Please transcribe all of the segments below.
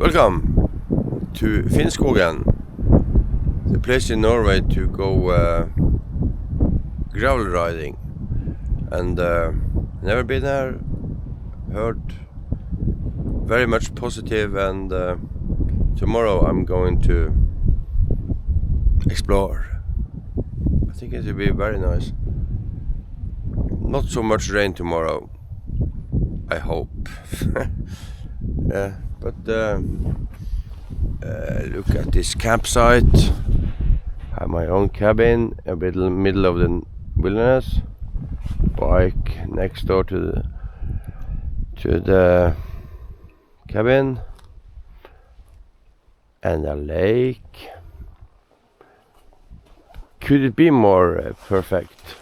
Welcome to Finnskogen, the place in Norway to go gravel riding. And never been there, heard very much positive, and tomorrow I'm going to explore. I think it will be very nice. Not so much rain tomorrow, I hope. Yeah, but look at this campsite. Have my own cabin, a bit in the middle of the wilderness. Bike next door to the cabin, and a lake. Could it be more perfect?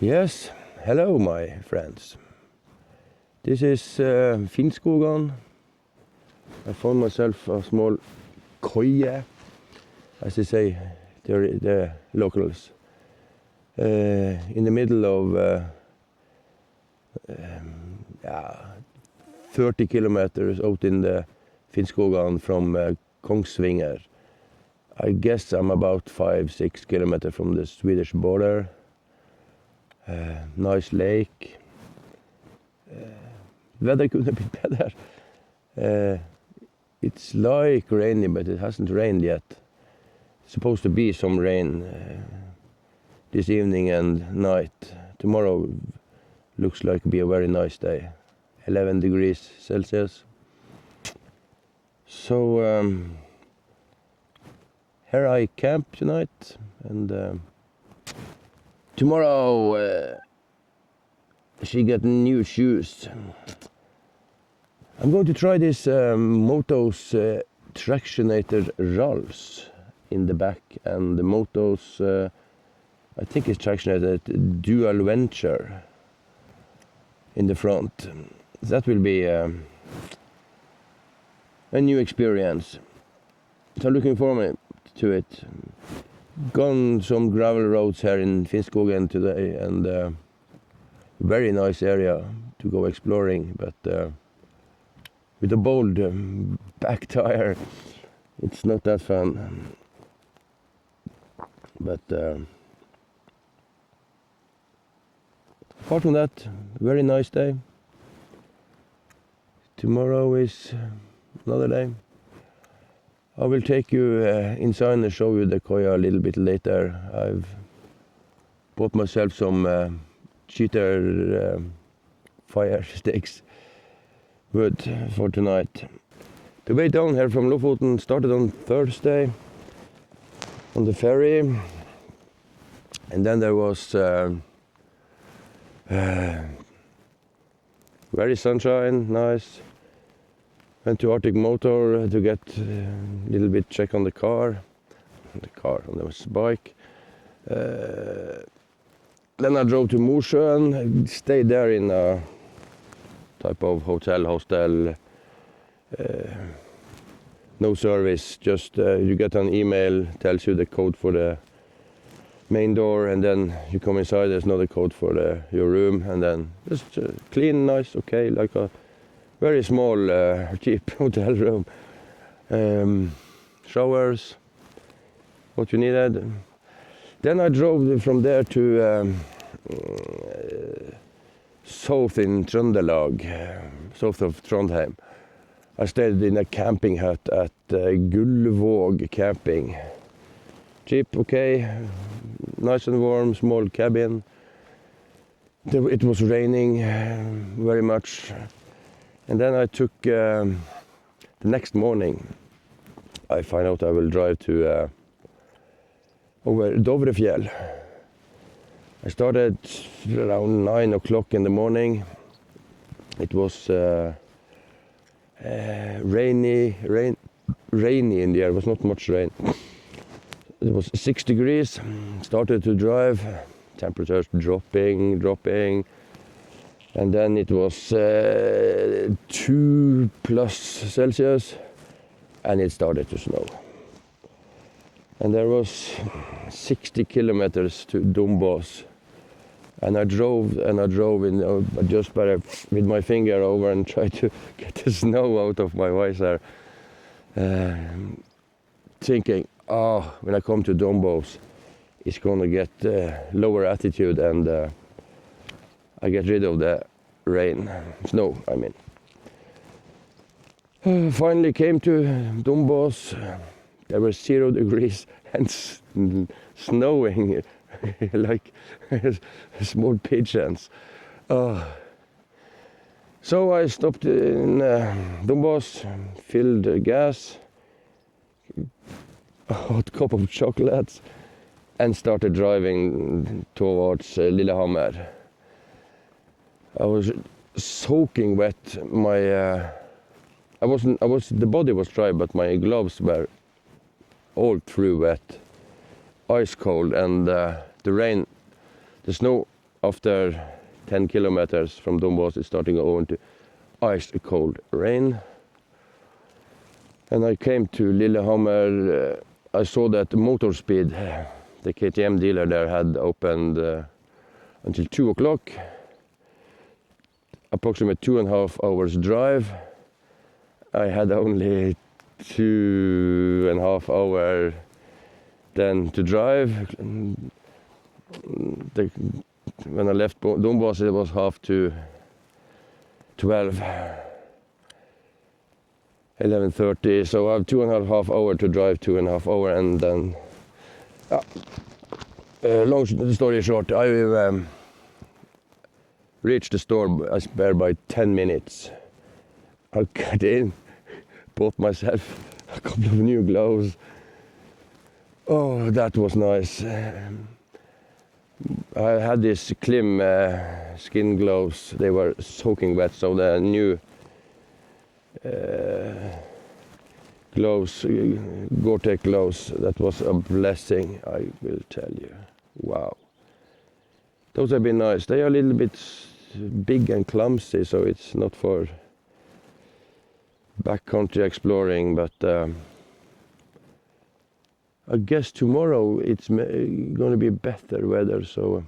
Yes, hello my friends. This is Finnskogen. I found myself a small koie, as they say, the locals, in the middle of 30 kilometers out in the Finnskogen from Kongsvinger. I guess I'm about 5-6 kilometers from the Swedish border. Nice lake. Weather couldn't be better. It's like rainy, but it hasn't rained yet. It's supposed to be some rain this evening and night. Tomorrow looks like to be a very nice day. 11 degrees Celsius. So here I camp tonight, and tomorrow she got new shoes. I'm going to try this Moto's Tractionator Rals in the back, and the Moto's I think it's Tractionated Dual Venture in the front. That will be a new experience. So I'm looking forward to it. Gone some gravel roads here in Finnskogen today, and very nice area to go exploring, but with a bold back tire, it's not that fun. But apart from that, very nice day. Tomorrow is another day. I will take you inside and show you the koya a little bit later. I've bought myself some cheater fire sticks, wood for tonight. The way down here from Lofoten started on Thursday on the ferry, and then there was very sunshine, nice. Went to Arctic Motor to get a little bit check on the car, on the bike. Then I drove to Mosjøen, stayed there in a type of hostel, no service, just you get an email, tells you the code for the main door, and then you come inside, there's another code for your room, and then just clean, nice, okay, like a very small, cheap hotel room. Showers, what you needed. Then I drove from there to south in Trøndelag, south of Trondheim. I stayed in a camping hut at Gullvåg camping. Cheap, okay, nice and warm, small cabin. It was raining very much. And then I took, the next morning, I find out I will drive to over Dovrefjell. I started around 9 o'clock in the morning. It was rainy in the air. It was not much rain. It was 6 degrees. Started to drive. Temperatures dropping. And then it was 2+ Celsius, and it started to snow. And there was 60 kilometers to Dombås. And I drove in, just with my finger over and tried to get the snow out of my visor. Thinking, when I come to Dombås, it's gonna get lower altitude, and I get rid of the snow, I mean. Finally came to Dombås. There were 0 degrees and snowing like small pigeons. So I stopped in Dombås, filled gas, a hot cup of chocolates, and started driving towards Lillehammer. I was soaking wet. The body was dry, but my gloves were all through wet, ice cold, and the snow after 10 kilometers from Dombås, it's starting over into ice cold rain. And I came to Lillehammer. I saw that Motorspeed, the KTM dealer there, had opened until 2 o'clock. Approximately 2.5 hours drive. I had only 2.5 hours then to drive. When I left Dombås, it was 11:30, 11:30. So I have 2.5 hours to drive, 2.5 hours, and then. Long story short, I reached the store by 10 minutes. I got in, bought myself a couple of new gloves. Oh, that was nice. I had these Klim skin gloves. They were soaking wet, so the new gloves, Gore-Tex gloves, that was a blessing, I will tell you. Wow. Those have been nice. They are a little bit big and clumsy, so it's not for backcountry exploring, but I guess tomorrow it's going to be better weather, so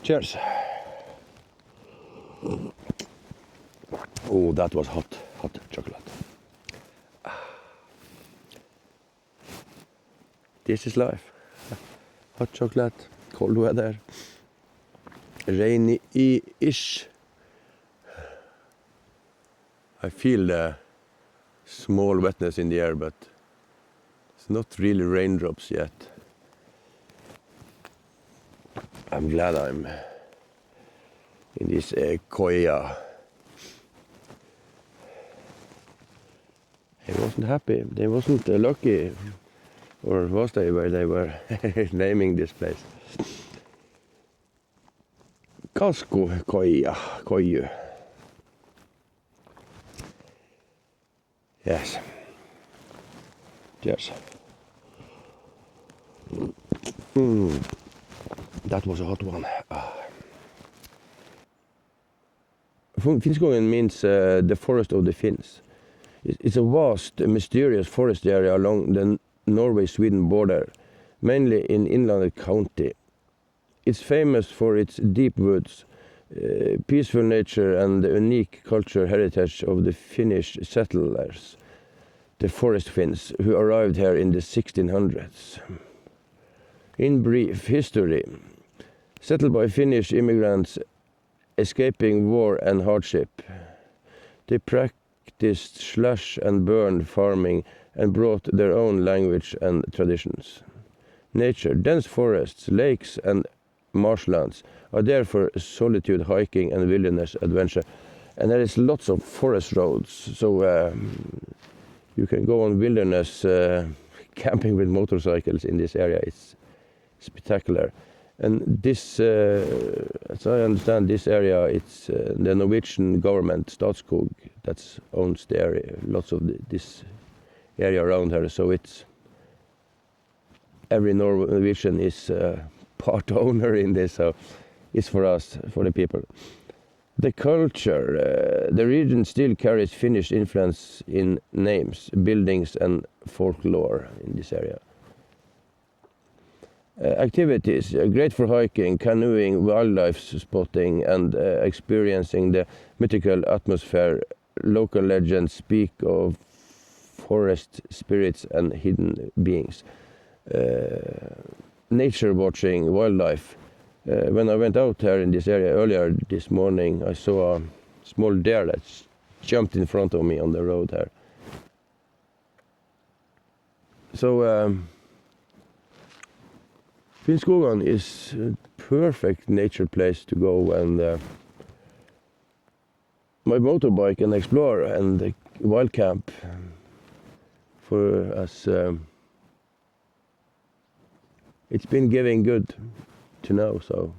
cheers. Oh, that was hot chocolate. This is life. Hot chocolate, cold weather, rainy-ish. I feel the small wetness in the air, but it's not really raindrops yet. I'm glad I'm in this koya. They wasn't happy. They wasn't lucky, or was they, where they were naming this place? Kasku koyu. Yes. Yes. That was a hot one. Finnskogen means the forest of the Finns. It's a vast, mysterious forest area along the Norway-Sweden border, mainly in Inland County. It's famous for its deep woods, peaceful nature, and the unique cultural heritage of the Finnish settlers, the forest Finns, who arrived here in the 1600s. In brief history, settled by Finnish immigrants escaping war and hardship, they practiced slash and burn farming and brought their own language and traditions. Nature, dense forests, lakes and marshlands are there for solitude, hiking and wilderness adventure. And there is lots of forest roads, so you can go on wilderness camping with motorcycles in this area. It's spectacular. And this, as I understand, this area, it's the Norwegian government, Statskog, that owns the area, lots of this area around here. So it's every Norwegian is part owner in this, so it's for us, for the people. The culture, the region still carries Finnish influence in names, buildings and folklore in this area. Activities, great for hiking, canoeing, wildlife spotting and experiencing the mythical atmosphere. Local legends speak of forest spirits and hidden beings. Nature watching, wildlife. When I went out here in this area earlier this morning, I saw a small deer that jumped in front of me on the road here. So Finnskogen is a perfect nature place to go and my motorbike and explore and the wild camp for us. It's been giving good to know, so